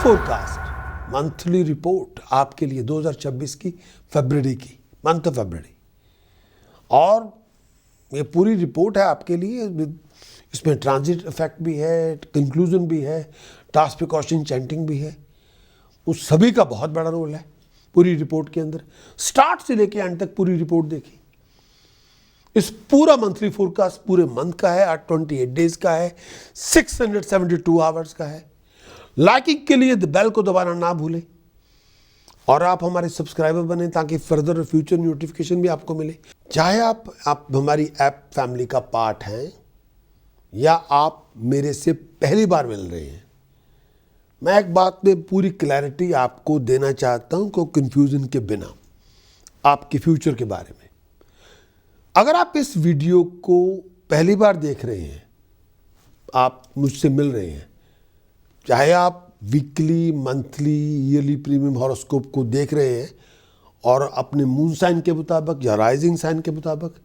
Forecast monthly report आपके लिए 2026 की फरवरी की, मंथ ऑफ फरवरी। और ये पूरी रिपोर्ट है आपके लिए, इसमें ट्रांजिट इफेक्ट भी है, कंक्लूजन भी है, टास्क प्रिकॉशन चैंटिंग भी है। उस सभी का बहुत बड़ा रोल है पूरी रिपोर्ट के अंदर। स्टार्ट से लेके एंड तक पूरी रिपोर्ट देखी। इस पूरा मंथली फोरकास्ट पूरे मंथ का है, 28 डेज का है, 672 आवर्स का है। लाइकिंग के लिए बेल को दबाना ना भूलें और आप हमारे सब्सक्राइबर बने ताकि फर्दर फ्यूचर नोटिफिकेशन भी आपको मिले। चाहे आप हमारी ऐप फैमिली का पार्ट हैं या आप मेरे से पहली बार मिल रहे हैं, मैं एक बात में पूरी क्लैरिटी आपको देना चाहता हूं को कंफ्यूजन के बिना आपके फ्यूचर के बारे में। अगर आप इस वीडियो को पहली बार देख रहे हैं, आप मुझसे मिल रहे हैं, चाहे आप weekly, monthly, yearly premium horoscope को देख रहे हैं और अपने मून साइन के मुताबिक या राइजिंग साइन के मुताबिक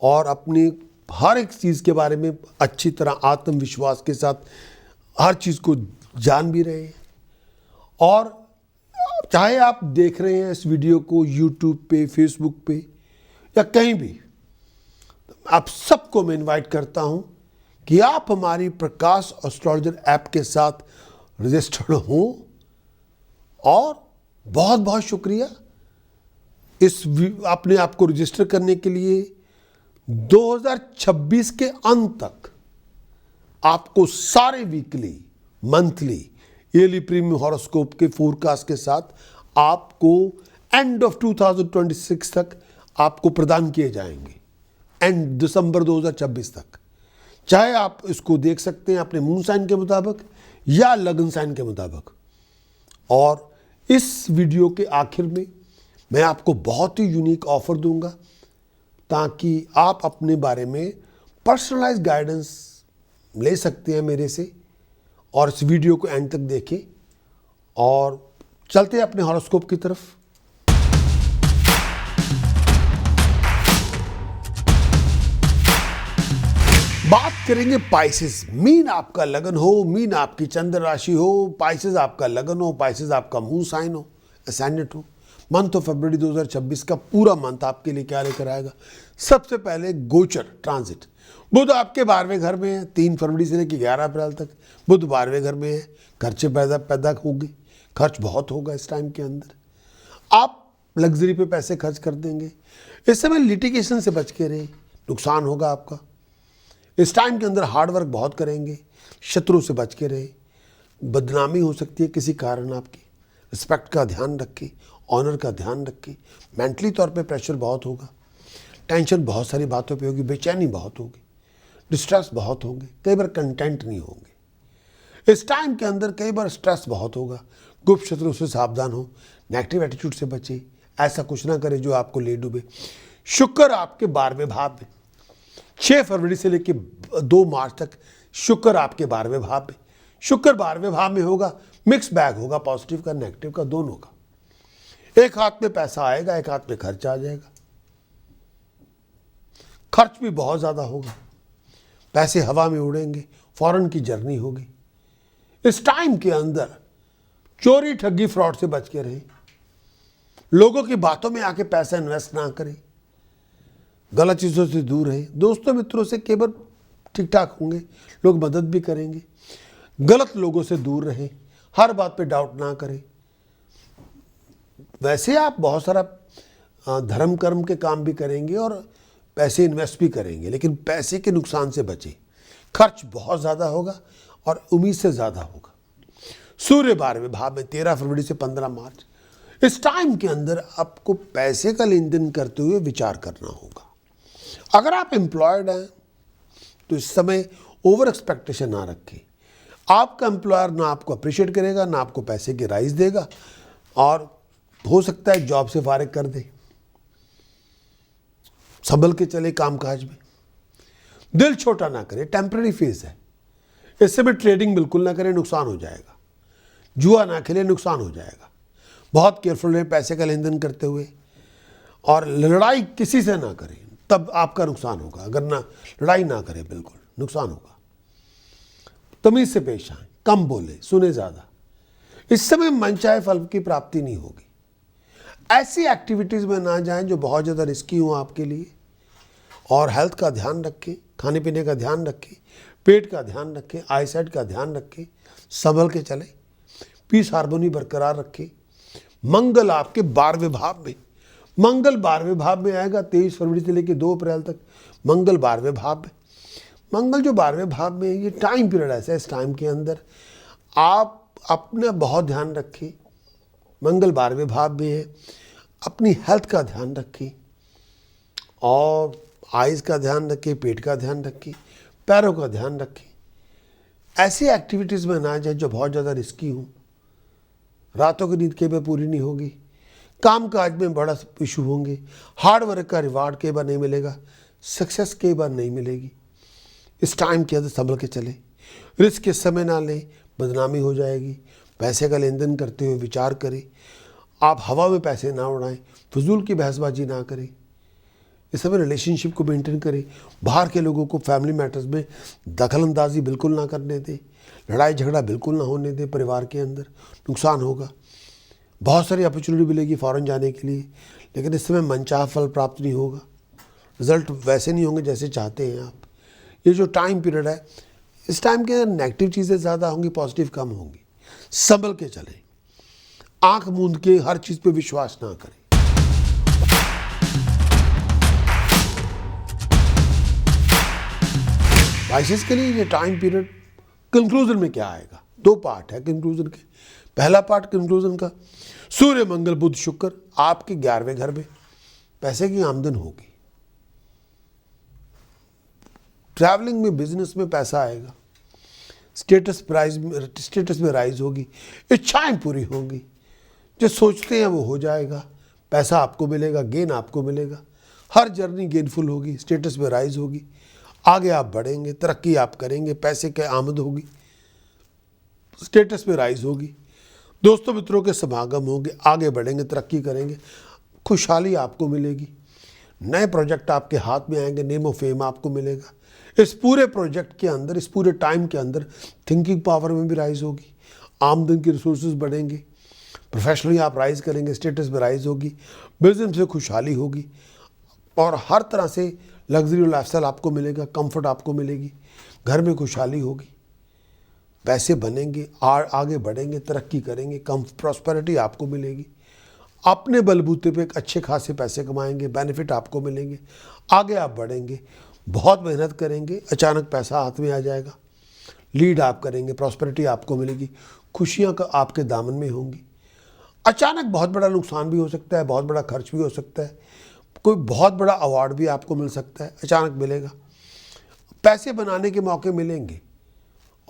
और अपनी हर एक चीज़ के बारे में अच्छी तरह आत्मविश्वास के साथ हर चीज़ को जान भी रहे हैं, और चाहे आप देख रहे हैं इस वीडियो को यूट्यूब पे, फेसबुक पे या कहीं भी, आप सबको मैं इनवाइट करता हूं कि आप हमारी प्रकाश एस्ट्रोलॉजर ऐप के साथ रजिस्टर्ड हों। और बहुत बहुत शुक्रिया इस अपने आप को रजिस्टर करने के लिए। 2026 के अंत तक आपको सारे weekly, monthly, yearly premium horoscope के फोरकास्ट के साथ आपको एंड ऑफ 2026 तक आपको प्रदान किए जाएंगे, एंड दिसंबर 2026 तक। चाहे आप इसको देख सकते हैं अपने मून साइन के मुताबिक या लग्न साइन के मुताबिक। और इस वीडियो के आखिर में मैं आपको बहुत ही यूनिक ऑफर दूंगा ताकि आप अपने बारे में पर्सनलाइज गाइडेंस ले सकते हैं मेरे से। और इस वीडियो को एंड तक देखें और चलते हैं अपने हॉरोस्कोप की तरफ। बात करेंगे पाइसेस। मीन आपका लगन हो, मीन आपकी चंद्र राशि हो, पाइसेस आपका लगन हो, पाइसेस आपका मून साइन हो, असेंडेंट हो। मंथ ऑफ फरवरी 2026 का पूरा मंथ आपके लिए क्या लेकर आएगा? सबसे पहले गोचर ट्रांजिट। बुध आपके 12वें घर में है, 3 फरवरी से लेकर 11 अप्रैल तक बुध 12वें घर में है। खर्चे पैदा होंगे, खर्च बहुत होगा इस टाइम के अंदर। आप लग्जरी पे पैसे खर्च कर देंगे। इस समय लिटिगेशन से बच के रहे, नुकसान होगा आपका। इस टाइम के अंदर हार्डवर्क बहुत करेंगे, शत्रु से बच के रहे। बदनामी हो सकती है किसी कारण आपकी, रिस्पेक्ट का ध्यान रखें, ऑनर का ध्यान रखें। मेंटली तौर पे प्रेशर बहुत होगा, टेंशन बहुत सारी बातों पे होगी, बेचैनी बहुत होगी, डिस्ट्रेस बहुत होंगे, कई बार कंटेंट नहीं होंगे। इस टाइम के अंदर कई बार स्ट्रेस बहुत होगा। गुप्त शत्रु से सावधान हो, नेगेटिव एटीट्यूड से बचे, ऐसा कुछ ना करे जो आपको ले डूबे। शुक्र आपके 12वें भाव में, 6 फरवरी से लेकर 2 मार्च तक शुक्र आपके 12वें भाव में। शुक्र 12वें भाव में होगा, मिक्स बैग होगा, पॉजिटिव का नेगेटिव का दोनों का। एक हाथ में पैसा आएगा, एक हाथ में खर्च आ जाएगा। खर्च भी बहुत ज्यादा होगा, पैसे हवा में उड़ेंगे, फॉरेन की जर्नी होगी। इस टाइम के अंदर चोरी, ठगी, फ्रॉड से बच के रहें। लोगों की बातों में आके पैसा इन्वेस्ट ना करें। गलत चीज़ों से दूर रहें। दोस्तों मित्रों से केवल ठीक ठाक होंगे, लोग मदद भी करेंगे। गलत लोगों से दूर रहें, हर बात पे डाउट ना करें। वैसे आप बहुत सारा धर्म कर्म के काम भी करेंगे और पैसे इन्वेस्ट भी करेंगे, लेकिन पैसे के नुकसान से बचें। खर्च बहुत ज़्यादा होगा और उम्मीद से ज़्यादा होगा। सूर्य 12वें भाव में 13 फरवरी से 15 मार्च। इस टाइम के अंदर आपको पैसे का लेन देन करते हुए विचार करना होगा। अगर आप एम्प्लॉयड हैं तो इस समय ओवर एक्सपेक्टेशन ना रखें। आपका एम्प्लॉयर ना आपको अप्रिशिएट करेगा, ना आपको पैसे की राइज देगा, और हो सकता है जॉब से फारिग कर दे। संभल के चले कामकाज में। दिल छोटा ना करें, टेम्पररी फेज है। इस समय ट्रेडिंग बिल्कुल ना करें, नुकसान हो जाएगा। जुआ ना खेले, नुकसान हो जाएगा। बहुत केयरफुल रहें पैसे का लेन देन करते हुए, और लड़ाई किसी से ना करें, तब आपका नुकसान होगा। अगर ना लड़ाई ना करें, बिल्कुल नुकसान होगा। तमीज से पेश आए, कम बोले, सुने ज़्यादा। इस समय मनचाहे फल की प्राप्ति नहीं होगी। ऐसी एक्टिविटीज़ में ना जाएं जो बहुत ज़्यादा रिस्की हो आपके लिए। और हेल्थ का ध्यान रखें, खाने पीने का ध्यान रखें, पेट का ध्यान रखें, आईसाइट का ध्यान रखें, संभल के चलें, पीस हार्मोनी बरकरार रखें। मंगल आपके 12वें भाव में, मंगल 12वें भाव में आएगा 23 फरवरी से लेकर 2 अप्रैल तक। मंगल 12वें भाव में, मंगल जो 12वें भाव में है, ये टाइम पीरियड ऐसा है, इस टाइम के अंदर आप अपना बहुत ध्यान रखें। मंगल 12वें भाव में है, अपनी हेल्थ का ध्यान रखें और आइज़ का ध्यान रखें, पेट का ध्यान रखें, पैरों का ध्यान रखें। ऐसी एक्टिविटीज़ में ना जाए जो बहुत ज़्यादा रिस्की हों। रातों की नींद कई बार पूरी नहीं होगी, काम काज में बड़ा इशू होंगे, हार्ड वर्क का रिवार्ड कई बार नहीं मिलेगा, सक्सेस कई बार नहीं मिलेगी। इस टाइम के अंदर संभल के चले, रिस्क के समय ना लें, बदनामी हो जाएगी। पैसे का लेन देन करते हुए विचार करें, आप हवा में पैसे ना उड़ाएं, फजूल की बहसबाजी ना करें। इस समय रिलेशनशिप को मेंटेन करें, बाहर के लोगों को फैमिली मैटर्स में दखल अंदाजी बिल्कुल ना करने दें, लड़ाई झगड़ा बिल्कुल ना होने दें, परिवार के अंदर नुकसान होगा। बहुत सारी अपॉर्चुनिटी मिलेगी फ़ॉरेन जाने के लिए, लेकिन इस समय मनचाहा फल प्राप्त नहीं होगा, रिजल्ट वैसे नहीं होंगे जैसे चाहते हैं आप। ये जो टाइम पीरियड है, इस टाइम के अंदर नेगेटिव चीज़ें ज़्यादा होंगी, पॉजिटिव कम होंगी। संभल के चलें, आंख मूंद के हर चीज़ पे विश्वास ना करें। वाइसेस के लिए ये टाइम पीरियड कंक्लूजन में क्या आएगा, 2 पार्ट है कंक्लूजन के। पहला पार्ट कंक्लूजन का, सूर्य मंगल बुध शुक्र आपके 11वें घर में, पैसे की आमदन होगी, ट्रैवलिंग में, बिजनेस में पैसा आएगा, स्टेटस में राइज होगी, इच्छाएं पूरी होंगी, जो सोचते हैं वो हो जाएगा, पैसा आपको मिलेगा, गेन आपको मिलेगा, हर जर्नी गेनफुल होगी, स्टेटस में राइज होगी, आगे आप बढ़ेंगे, तरक्की आप करेंगे, पैसे की आमद होगी, स्टेटस में राइज होगी, दोस्तों मित्रों के समागम होंगे, आगे बढ़ेंगे, तरक्की करेंगे, खुशहाली आपको मिलेगी, नए प्रोजेक्ट आपके हाथ में आएंगे, नेम ऑफ फेम आपको मिलेगा। इस पूरे प्रोजेक्ट के अंदर, इस पूरे टाइम के अंदर थिंकिंग पावर में भी राइज होगी, आमदन की रिसोर्सेज बढ़ेंगे, प्रोफेशनली आप राइज करेंगे, स्टेटस में राइज होगी, बिजनेस में खुशहाली होगी और हर तरह से लग्जरी लाइफस्टाइल आपको मिलेगा, कंफर्ट आपको मिलेगी, घर में खुशहाली होगी, पैसे बनेंगे, आगे बढ़ेंगे, तरक्की करेंगे, कम प्रॉस्पेरिटी आपको मिलेगी, अपने बलबूते पे एक अच्छे खासे पैसे कमाएंगे, बेनिफिट आपको मिलेंगे, आगे आप बढ़ेंगे, बहुत मेहनत करेंगे, अचानक पैसा हाथ में आ जाएगा, लीड आप करेंगे, प्रॉस्पेरिटी आपको मिलेगी, खुशियाँ का आपके दामन में होंगी। अचानक बहुत बड़ा नुकसान भी हो सकता है, बहुत बड़ा खर्च भी हो सकता है, कोई बहुत बड़ा अवार्ड भी आपको मिल सकता है, अचानक मिलेगा, पैसे बनाने के मौके मिलेंगे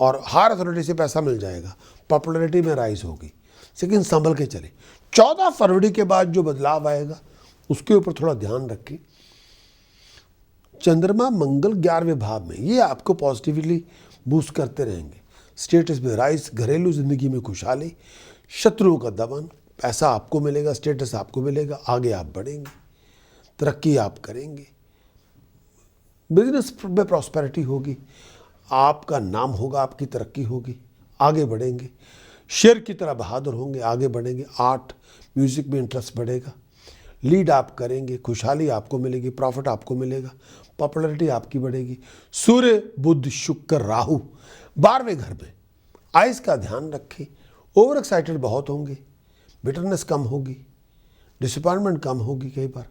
और हायर अथॉरिटी से पैसा मिल जाएगा, पॉपुलैरिटी में राइज होगी, लेकिन संभल के चले। 14 फरवरी के बाद जो बदलाव आएगा उसके ऊपर थोड़ा ध्यान रखें। चंद्रमा मंगल 11वें भाव में, ये आपको पॉजिटिवली बूस्ट करते रहेंगे, स्टेटस में राइज, घरेलू जिंदगी में खुशहाली, शत्रुओं का दमन, पैसा आपको मिलेगा, स्टेटस आपको मिलेगा, आगे आप बढ़ेंगे, तरक्की आप करेंगे, बिजनेस में प्रॉस्पेरिटी होगी, आपका नाम होगा, आपकी तरक्की होगी, आगे बढ़ेंगे, शेर की तरह बहादुर होंगे, आगे बढ़ेंगे, आर्ट म्यूजिक में इंटरेस्ट बढ़ेगा, लीड आप करेंगे, खुशहाली आपको मिलेगी, प्रॉफिट आपको मिलेगा, पॉपुलैरिटी आपकी बढ़ेगी। सूर्य बुध शुक्र राहु 12वें घर में, आइज़ का ध्यान रखें, ओवर एक्साइटेड बहुत होंगे, बिटरनेस कम होगी, डिसअपॉइंटमेंट कम होगी, कई बार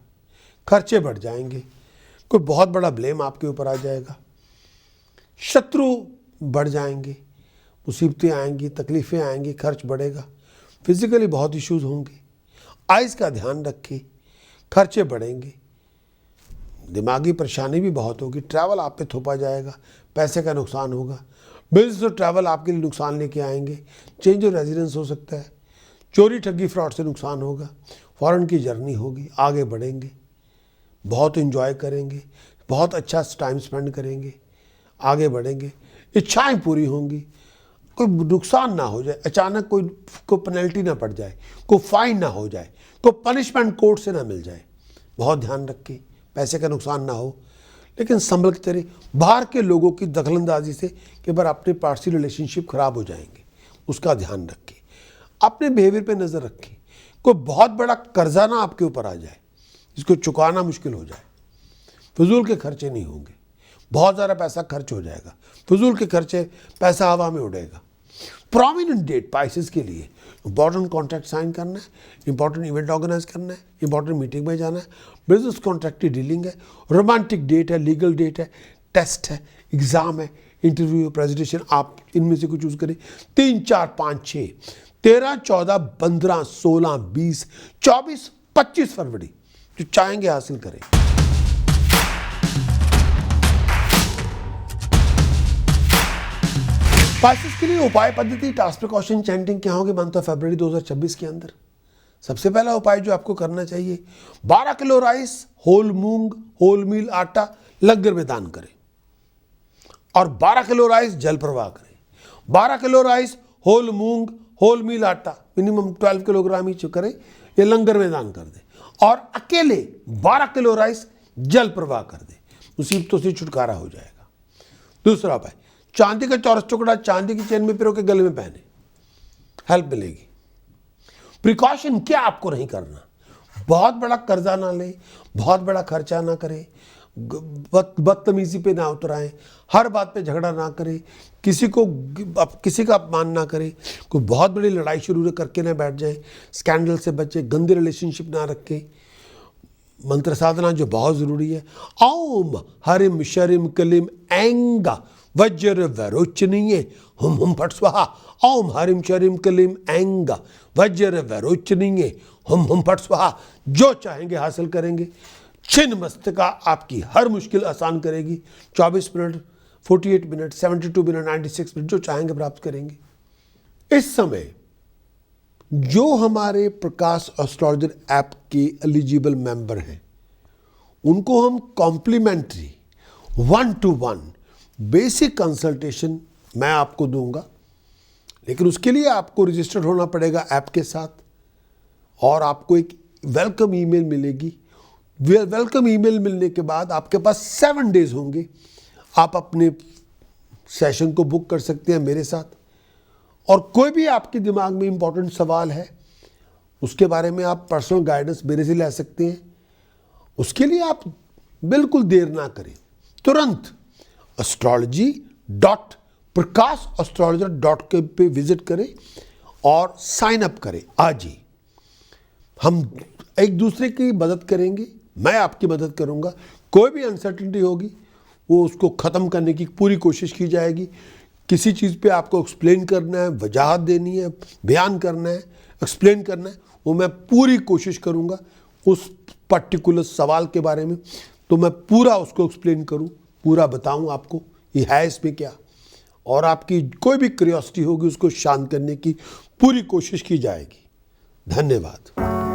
खर्चे बढ़ जाएंगे, कोई बहुत बड़ा ब्लेम आपके ऊपर आ जाएगा, शत्रु बढ़ जाएंगे, मुसीबतें आएंगी, तकलीफ़ें आएंगी, खर्च बढ़ेगा, फिजिकली बहुत इश्यूज होंगे, आइज़ का ध्यान रखें, खर्चे बढ़ेंगे, दिमागी परेशानी भी बहुत होगी, ट्रैवल आप पे थोपा जाएगा, पैसे का नुकसान होगा, बिजनेस और ट्रैवल आपके लिए नुकसान लेके आएंगे, चेंज ऑफ रेजिडेंस हो सकता है, चोरी ठगी फ्रॉड से नुकसान होगा, फॉरेन की जर्नी होगी, आगे बढ़ेंगे, बहुत एंजॉय करेंगे, बहुत अच्छा टाइम स्पेंड करेंगे, आगे बढ़ेंगे, इच्छाएं पूरी होंगी, कोई नुकसान ना हो जाए, अचानक कोई पेनल्टी ना पड़ जाए, कोई फाइन ना हो जाए, कोई पनिशमेंट कोर्ट से ना मिल जाए, बहुत ध्यान रखें, पैसे का नुकसान ना हो, लेकिन संभल के चले। बाहर के लोगों की दखलंदाजी से कई बार अपने पार्सी रिलेशनशिप खराब हो जाएंगे, उसका ध्यान रखें। अपने बिहेवियर पे नज़र रखें। कोई बहुत बड़ा कर्जा ना आपके ऊपर आ जाए जिसको चुकाना मुश्किल हो जाए। फजूल के खर्चे नहीं होंगे, बहुत ज़्यादा पैसा खर्च हो जाएगा, फजूल के खर्चे, पैसा हवा में उड़ेगा। प्रोमिनेंट डेट पाइसेस के लिए इंपॉर्टेंट कॉन्ट्रैक्ट साइन करना है, इंपॉर्टेंट इवेंट ऑर्गेनाइज करना है, इंपॉर्टेंट मीटिंग में जाना है, बिजनेस कॉन्ट्रैक्ट की डीलिंग है, रोमांटिक डेट है, लीगल डेट है, टेस्ट है, एग्ज़ाम है, इंटरव्यू, प्रेजेंटेशन, आप इनमें से कुछ चूज़ करें। 3, 4, 5, 6, 13, 14, 15, 16, 20, 24, 25 फरवरी जो चाहेंगे हासिल करें। पाइसेस के लिए उपाय पद्धति, टास्क प्रिकॉशन, चैंटिंग क्या होगी मंथ ऑफ फरवरी 2026 के अंदर। सबसे पहला उपाय जो आपको करना चाहिए, 12 किलो राइस, होल मूंग, होल मील आटा लंगर में दान करें और 12 किलो राइस जल प्रवाह करें। 12 किलो राइस, होल मूंग, होल मील आटा मिनिमम 12 किलोग्राम ही करें, ये लंगर में दान कर दें और अकेले 12 किलो राइस जल प्रवाह कर दें, मुसीबतों से छुटकारा हो जाएगा। दूसरा उपाय, चांदी का चौरस टुकड़ा चांदी की चेन में पिरो के गले में पहने, हेल्प मिलेगी। प्रिकॉशन क्या आपको नहीं करना, बहुत बड़ा कर्जा ना ले, बहुत बड़ा खर्चा ना करें, बदतमीजी पे ना उतराएं, हर बात पे झगड़ा ना करें, किसी का अपमान ना करें, कोई बहुत बड़ी लड़ाई शुरू करके ना बैठ जाए, स्कैंडल से बचे, गंदे रिलेशनशिप ना रखें। मंत्र साधना जो बहुत ज़रूरी है, ओम हरिम शरिम कलिम ऐंगा वज्र वैरोचनीय हुम फट स्वाहा। ओम हरिम शरिम कलिम ऐंगा वज्र वैरोचनीय हुम फट स्वाहा। जो चाहेंगे हासिल करेंगे। छिन्न मस्तिका आपकी हर मुश्किल आसान करेगी। 24 मिनट, 48 मिनट, 72 मिनट, 96 मिनट, जो चाहेंगे प्राप्त करेंगे। इस समय जो हमारे प्रकाश एस्ट्रोलॉजर ऐप के एलिजिबल मेंबर हैं उनको हम कॉम्प्लीमेंट्री 1-to-1 बेसिक कंसल्टेशन मैं आपको दूंगा, लेकिन उसके लिए आपको रजिस्टर्ड होना पड़ेगा ऐप के साथ और आपको एक वेलकम ईमेल मिलेगी। वेलकम ईमेल मिलने के बाद आपके पास 7 डेज होंगे, आप अपने सेशन को बुक कर सकते हैं मेरे साथ। और कोई भी आपके दिमाग में इंपॉर्टेंट सवाल है उसके बारे में आप पर्सनल गाइडेंस मेरे से ले सकते हैं। उसके लिए आप बिल्कुल देर ना करें, तुरंत astrology.prakashastrologer.com पे विजिट करें और साइन अप करें आज ही। हम एक दूसरे की मदद करेंगे, मैं आपकी मदद करूंगा। कोई भी अनसर्टेनिटी होगी वो उसको ख़त्म करने की पूरी कोशिश की जाएगी। किसी चीज़ पे आपको एक्सप्लेन करना है, वजाहत देनी है, बयान करना है, एक्सप्लेन करना है, वो मैं पूरी कोशिश करूंगा। उस पर्टिकुलर सवाल के बारे में तो मैं पूरा उसको एक्सप्लेन करूं, पूरा बताऊं आपको ये है इसमें क्या, और आपकी कोई भी क्यूरियोसिटी होगी उसको शांत करने की पूरी कोशिश की जाएगी। धन्यवाद।